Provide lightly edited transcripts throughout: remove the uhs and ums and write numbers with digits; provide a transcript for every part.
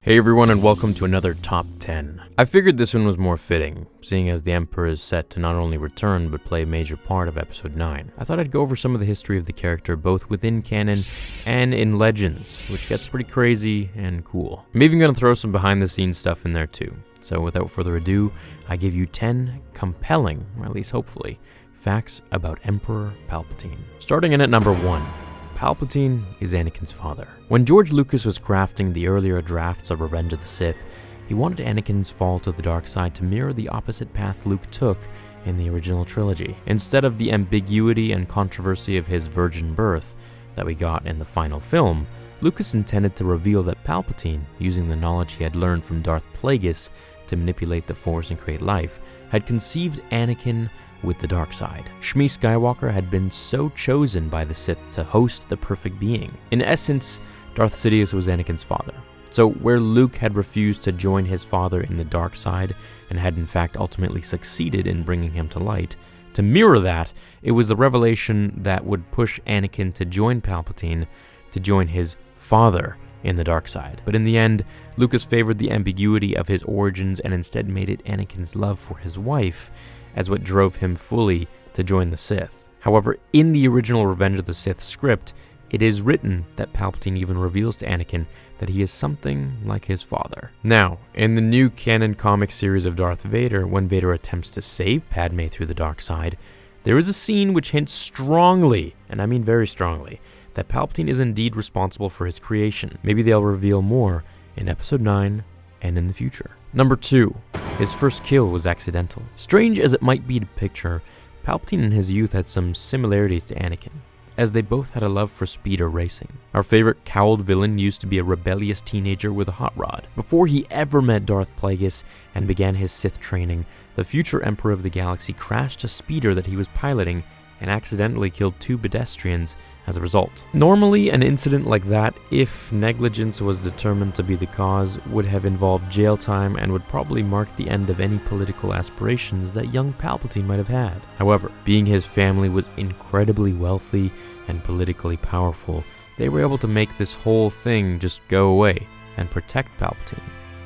Hey everyone, and welcome to another Top 10. I figured this one was more fitting, seeing as the Emperor is set to not only return but play a major part of Episode 9. I thought I'd go over some of the history of the character both within canon and in Legends, which gets pretty crazy and cool. I'm even going to throw some behind the scenes stuff in there too. So without further ado, I give you 10 compelling, or at least hopefully, facts about Emperor Palpatine. Starting in at number 1. Palpatine is Anakin's father. When George Lucas was crafting the earlier drafts of Revenge of the Sith, he wanted Anakin's fall to the dark side to mirror the opposite path Luke took in the original trilogy. Instead of the ambiguity and controversy of his virgin birth that we got in the final film, Lucas intended to reveal that Palpatine, using the knowledge he had learned from Darth Plagueis to manipulate the Force and create life, had conceived Anakin with the dark side. Shmi Skywalker had been so chosen by the Sith to host the perfect being. In essence, Darth Sidious was Anakin's father. So where Luke had refused to join his father in the dark side and had in fact ultimately succeeded in bringing him to light, to mirror that, it was the revelation that would push Anakin to join Palpatine, to join his father in the dark side. But in the end, Lucas favored the ambiguity of his origins and instead made it Anakin's love for his wife as what drove him fully to join the Sith. However, in the original Revenge of the Sith script, it is written that Palpatine even reveals to Anakin that he is something like his father. Now, in the new canon comic series of Darth Vader, when Vader attempts to save Padme through the dark side, there is a scene which hints strongly, and I mean very strongly, that Palpatine is indeed responsible for his creation. Maybe they'll reveal more in Episode 9 and in the future. Number 2. His first kill was accidental. Strange as it might be to picture, Palpatine in his youth had some similarities to Anakin, as they both had a love for speed or racing. Our favorite cowled villain used to be a rebellious teenager with a hot rod. Before he ever met Darth Plagueis and began his Sith training, the future Emperor of the Galaxy crashed a speeder that he was piloting and accidentally killed 2 pedestrians as a result. Normally, an incident like that, if negligence was determined to be the cause, would have involved jail time and would probably mark the end of any political aspirations that young Palpatine might have had. However, being his family was incredibly wealthy and politically powerful, they were able to make this whole thing just go away and protect Palpatine,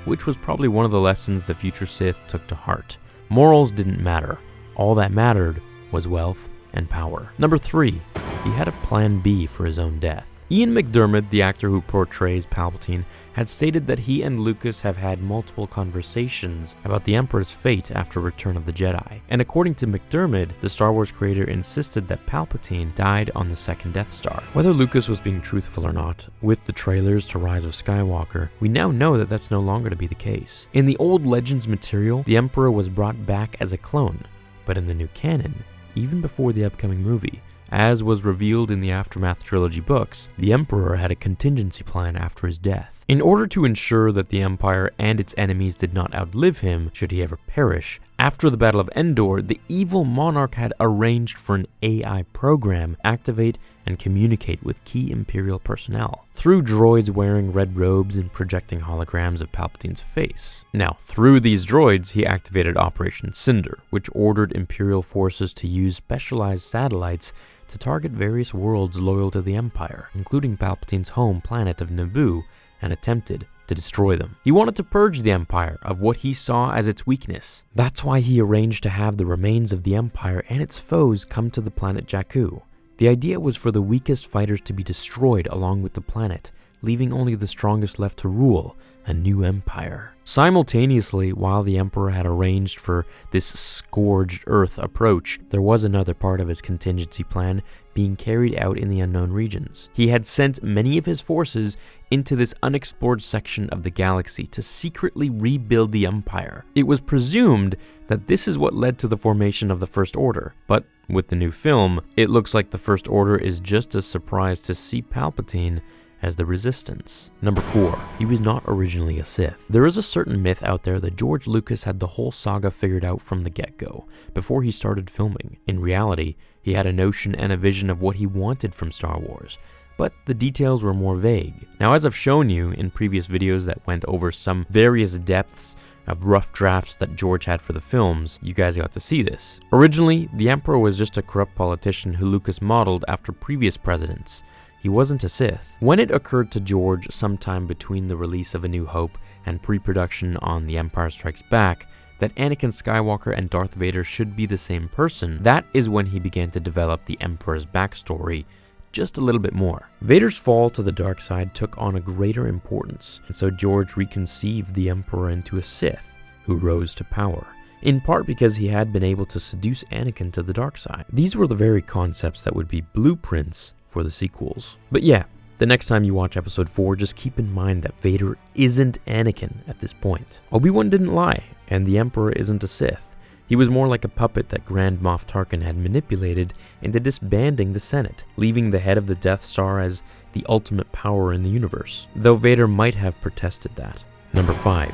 which was probably one of the lessons the future Sith took to heart. Morals didn't matter. All that mattered was wealth and power. Number 3. He had a plan B for his own death. Ian McDiarmid, the actor who portrays Palpatine, had stated that he and Lucas have had multiple conversations about the Emperor's fate after Return of the Jedi. And according to McDiarmid, the Star Wars creator insisted that Palpatine died on the second Death Star. Whether Lucas was being truthful or not, with the trailers to Rise of Skywalker, we now know that that's no longer to be the case. In the old Legends material, the Emperor was brought back as a clone, but in the new canon, even before the upcoming movie, as was revealed in the Aftermath trilogy books, the Emperor had a contingency plan after his death. In order to ensure that the Empire and its enemies did not outlive him, should he ever perish, after the Battle of Endor, the evil monarch had arranged for an AI program to activate and communicate with key Imperial personnel through droids wearing red robes and projecting holograms of Palpatine's face. Now, through these droids, he activated Operation Cinder, which ordered Imperial forces to use specialized satellites to target various worlds loyal to the Empire, including Palpatine's home planet of Naboo, and attempted to destroy them. He wanted to purge the Empire of what he saw as its weakness. That's why he arranged to have the remains of the Empire and its foes come to the planet Jakku. The idea was for the weakest fighters to be destroyed along with the planet, leaving only the strongest left to rule a new empire. Simultaneously, while the Emperor had arranged for this scourged Earth approach, there was another part of his contingency plan being carried out in the unknown regions. He had sent many of his forces into this unexplored section of the galaxy to secretly rebuild the Empire. It was presumed that this is what led to the formation of the First Order, but with the new film, it looks like the First Order is just as surprised to see Palpatine as the Resistance. Number 4. He was not originally a Sith. There is a certain myth out there that George Lucas had the whole saga figured out from the get-go, before he started filming. In reality, he had a notion and a vision of what he wanted from Star Wars, but the details were more vague. Now, as I've shown you in previous videos that went over some various depths of rough drafts that George had for the films, you guys got to see this. Originally, the Emperor was just a corrupt politician who Lucas modeled after previous presidents. he wasn't a Sith. When it occurred to George sometime between the release of A New Hope and pre-production on The Empire Strikes Back that Anakin Skywalker and Darth Vader should be the same person, that is when he began to develop the Emperor's backstory just a little bit more. Vader's fall to the dark side took on a greater importance, and so George reconceived the Emperor into a Sith who rose to power, in part because he had been able to seduce Anakin to the dark side. These were the very concepts that would be blueprints for the sequels. But yeah, the next time you watch Episode 4, just keep in mind that Vader isn't Anakin at this point. Obi-Wan didn't lie, and the Emperor isn't a Sith. He was more like a puppet that Grand Moff Tarkin had manipulated into disbanding the Senate, leaving the head of the Death Star as the ultimate power in the universe, though Vader might have protested that. Number 5.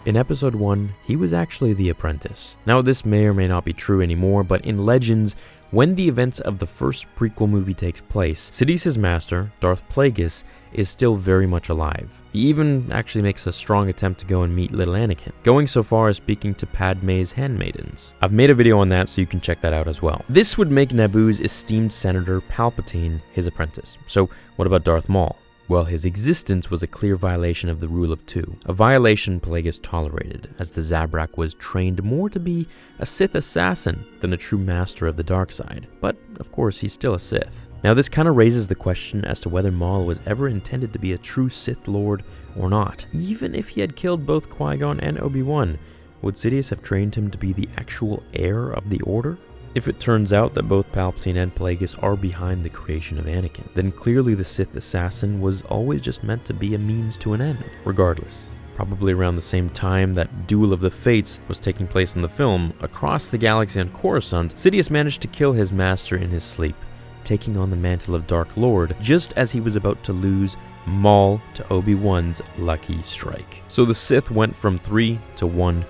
In Episode 1, he was actually the Apprentice. Now, this may or may not be true anymore, but in Legends, when the events of the first prequel movie takes place, Sidious's master, Darth Plagueis, is still very much alive. He even actually makes a strong attempt to go and meet little Anakin, going so far as speaking to Padme's handmaidens. I've made a video on that, so you can check that out as well. This would make Naboo's esteemed senator Palpatine his apprentice. So what about Darth Maul? Well, his existence was a clear violation of the Rule of Two, a violation Plagueis tolerated, as the Zabrak was trained more to be a Sith assassin than a true master of the dark side. But, of course, he's still a Sith. Now, this kind of raises the question as to whether Maul was ever intended to be a true Sith Lord or not. Even if he had killed both Qui-Gon and Obi-Wan, would Sidious have trained him to be the actual heir of the Order? If it turns out that both Palpatine and Plagueis are behind the creation of Anakin, then clearly the Sith assassin was always just meant to be a means to an end. Regardless, probably around the same time that Duel of the Fates was taking place in the film, across the galaxy on Coruscant, Sidious managed to kill his master in his sleep, taking on the mantle of Dark Lord just as he was about to lose Maul to Obi-Wan's lucky strike. So the Sith went from 3 to 1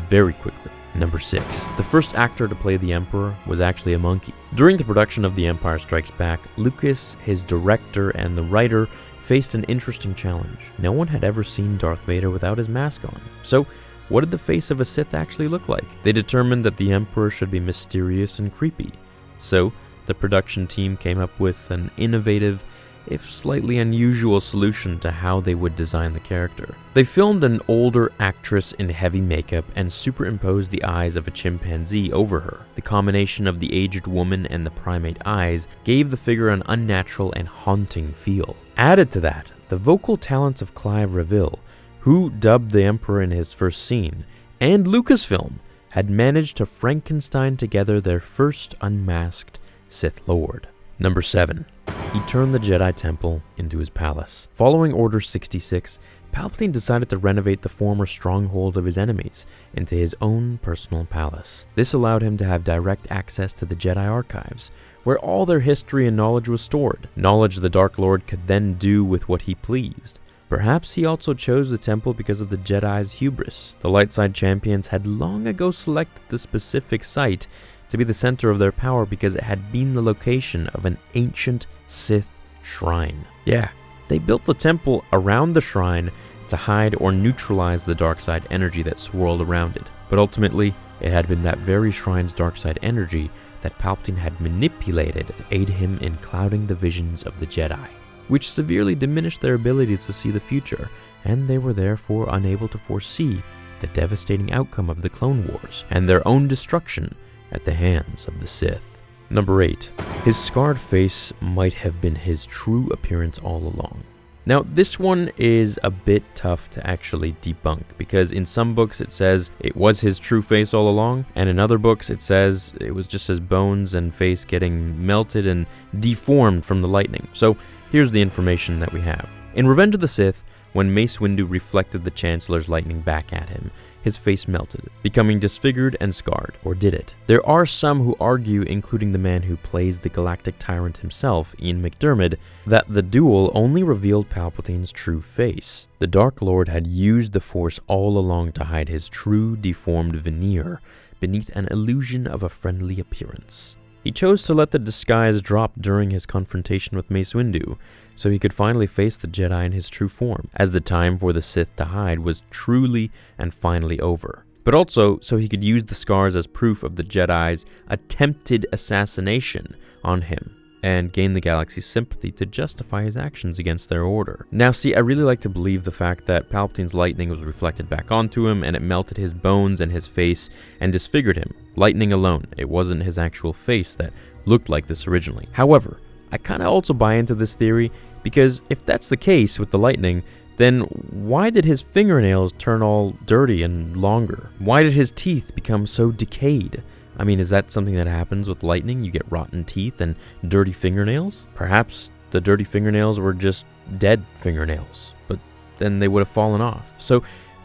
very quickly. Number 6. The first actor to play the Emperor was actually a monkey. During the production of The Empire Strikes Back, Lucas, his director, and the writer faced an interesting challenge. No one had ever seen Darth Vader without his mask on. So, what did the face of a Sith actually look like? They determined that the Emperor should be mysterious and creepy. So, the production team came up with an innovative, if slightly unusual, solution to how they would design the character. They filmed an older actress in heavy makeup and superimposed the eyes of a chimpanzee over her. The combination of the aged woman and the primate eyes gave the figure an unnatural and haunting feel. Added to that, the vocal talents of Clive Reville, who dubbed the Emperor in his first scene, and Lucasfilm had managed to Frankenstein together their first unmasked Sith Lord. Number 7. He turned the Jedi Temple into his palace. Following Order 66, Palpatine decided to renovate the former stronghold of his enemies into his own personal palace. This allowed him to have direct access to the Jedi archives, where all their history and knowledge was stored, knowledge the Dark Lord could then do with what he pleased. Perhaps he also chose the temple because of the Jedi's hubris. The Lightside champions had long ago selected the specific site to be the center of their power because it had been the location of an ancient Sith shrine. Yeah, they built the temple around the shrine to hide or neutralize the dark side energy that swirled around it. But ultimately, it had been that very shrine's dark side energy that Palpatine had manipulated to aid him in clouding the visions of the Jedi, which severely diminished their ability to see the future, and they were therefore unable to foresee the devastating outcome of the Clone Wars and their own destruction at the hands of the Sith. Number 8. His scarred face might have been his true appearance all along. Now, this one is a bit tough to actually debunk because in some books it says it was his true face all along, and in other books it says it was just his bones and face getting melted and deformed from the lightning. So here's the information that we have. In Revenge of the Sith, when Mace Windu reflected the Chancellor's lightning back at him, his face melted, becoming disfigured and scarred. Or did it? There are some who argue, including the man who plays the Galactic Tyrant himself, Ian McDiarmid, that the duel only revealed Palpatine's true face. The Dark Lord had used the Force all along to hide his true deformed veneer beneath an illusion of a friendly appearance. He chose to let the disguise drop during his confrontation with Mace Windu, so he could finally face the Jedi in his true form, as the time for the Sith to hide was truly and finally over. But also, so he could use the scars as proof of the Jedi's attempted assassination on him and gain the galaxy's sympathy to justify his actions against their order. Now see, I really like to believe the fact that Palpatine's lightning was reflected back onto him and it melted his bones and his face and disfigured him. Lightning alone. It wasn't his actual face that looked like this originally. However, I kind of also buy into this theory because if that's the case with the lightning, then why did his fingernails turn all dirty and longer? Why did his teeth become so decayed? I mean, is that something that happens with lightning? You get rotten teeth and dirty fingernails? Perhaps the dirty fingernails were just dead fingernails, but then they would have fallen off. So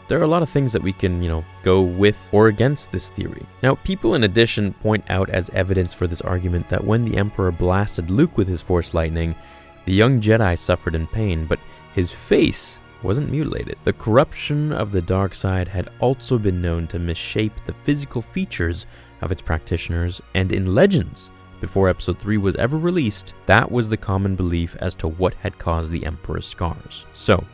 there are a lot of things that we can, go with or against this theory. Now, people in addition point out as evidence for this argument that when the Emperor blasted Luke with his Force lightning, the young Jedi suffered in pain, but his face wasn't mutilated. The corruption of the dark side had also been known to misshape the physical features of its practitioners, and in Legends, before Episode 3 was ever released, that was the common belief as to what had caused the Emperor's scars. So,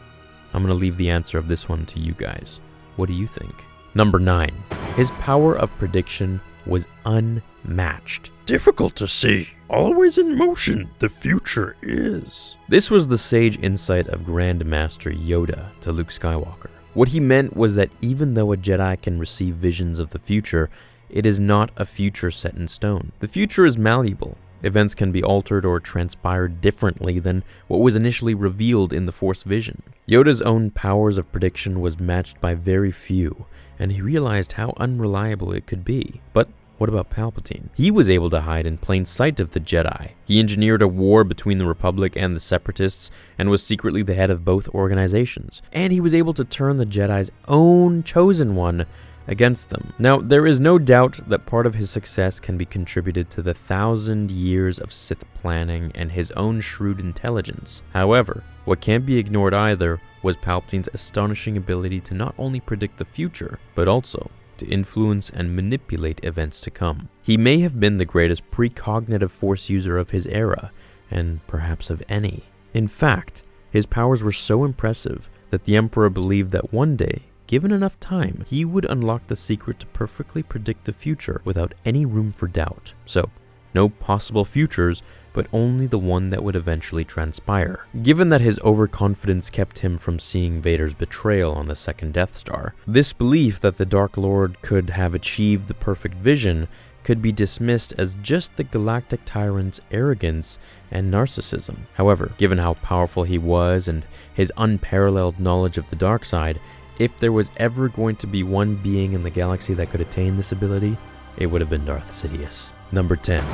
I'm going to leave the answer of this one to you guys. What do you think? Number 9. His power of prediction was unmatched. Difficult to see. Always in motion, the future is. This was the sage insight of Grand Master Yoda to Luke Skywalker. What he meant was that even though a Jedi can receive visions of the future, it is not a future set in stone. The future is malleable. Events can be altered or transpire differently than what was initially revealed in the Force vision. Yoda's own powers of prediction was matched by very few, and he realized how unreliable it could be. But what about Palpatine? He was able to hide in plain sight of the Jedi. He engineered a war between the Republic and the Separatists and was secretly the head of both organizations. And he was able to turn the Jedi's own chosen one against them. Now, there is no doubt that part of his success can be contributed to the 1,000 years of Sith planning and his own shrewd intelligence. However, what can't be ignored either was Palpatine's astonishing ability to not only predict the future, but also to influence and manipulate events to come. He may have been the greatest precognitive Force user of his era, and perhaps of any. In fact, his powers were so impressive that the Emperor believed that one day, given enough time, he would unlock the secret to perfectly predict the future without any room for doubt. So, no possible futures, but only the one that would eventually transpire. Given that his overconfidence kept him from seeing Vader's betrayal on the second Death Star, this belief that the Dark Lord could have achieved the perfect vision could be dismissed as just the galactic tyrant's arrogance and narcissism. However, given how powerful he was and his unparalleled knowledge of the dark side, if there was ever going to be one being in the galaxy that could attain this ability, it would have been Darth Sidious. Number 10.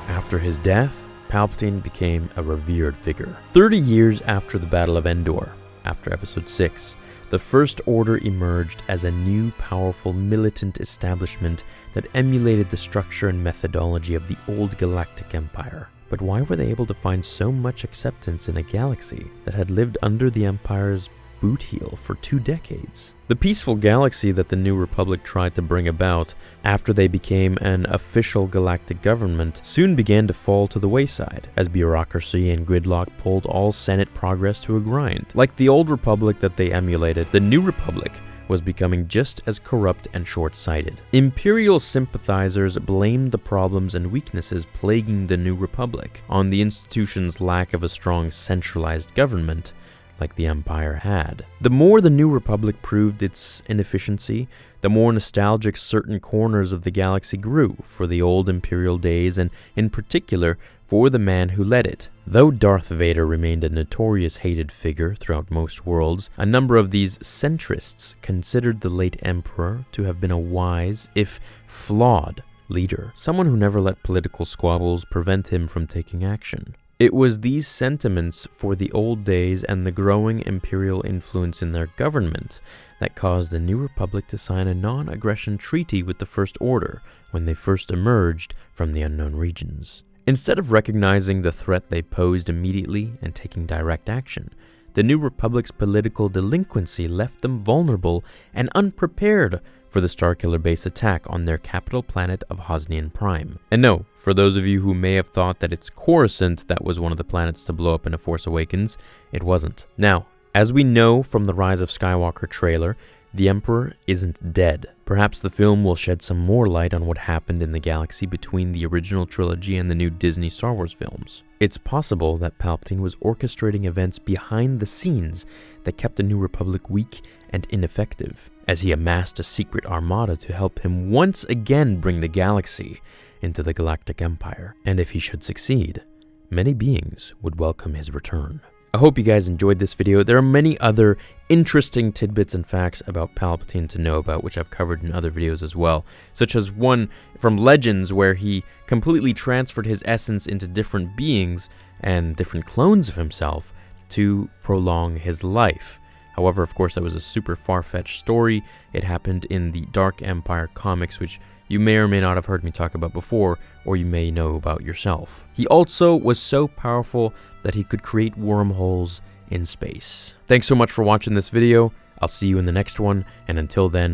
After his death, Palpatine became a revered figure. 30 years after the Battle of Endor, after Episode 6, the First Order emerged as a new, powerful, militant establishment that emulated the structure and methodology of the old Galactic Empire. But why were they able to find so much acceptance in a galaxy that had lived under the Empire's boot heel for 2 decades? The peaceful galaxy that the New Republic tried to bring about after they became an official galactic government soon began to fall to the wayside, as bureaucracy and gridlock pulled all Senate progress to a grind. Like the old Republic that they emulated, the New Republic was becoming just as corrupt and short-sighted. Imperial sympathizers blamed the problems and weaknesses plaguing the New Republic on the institution's lack of a strong centralized government like the Empire had. The more the New Republic proved its inefficiency, the more nostalgic certain corners of the galaxy grew for the old Imperial days, and in particular for the man who led it. Though Darth Vader remained a notorious hated figure throughout most worlds, a number of these centrists considered the late Emperor to have been a wise, if flawed, leader, someone who never let political squabbles prevent him from taking action. It was these sentiments for the old days and the growing imperial influence in their government that caused the New Republic to sign a non-aggression treaty with the First Order when they first emerged from the unknown regions. Instead of recognizing the threat they posed immediately and taking direct action, the New Republic's political delinquency left them vulnerable and unprepared for the Starkiller base attack on their capital planet of Hosnian Prime. And no, for those of you who may have thought that it's Coruscant that was one of the planets to blow up in A Force Awakens, it wasn't. Now, as we know from the Rise of Skywalker trailer, the Emperor isn't dead. Perhaps the film will shed some more light on what happened in the galaxy between the original trilogy and the new Disney Star Wars films. It's possible that Palpatine was orchestrating events behind the scenes that kept the New Republic weak and ineffective, as he amassed a secret armada to help him once again bring the galaxy into the Galactic Empire. And if he should succeed, many beings would welcome his return. I hope you guys enjoyed this video. There are many other interesting tidbits and facts about Palpatine to know about, which I've covered in other videos as well, such as one from Legends where he completely transferred his essence into different beings and different clones of himself to prolong his life. However, of course, that was a super far-fetched story. It happened in the Dark Empire comics, which you may or may not have heard me talk about before, or you may know about yourself. He also was so powerful that he could create wormholes in space. Thanks so much for watching this video. I'll see you in the next one, and until then,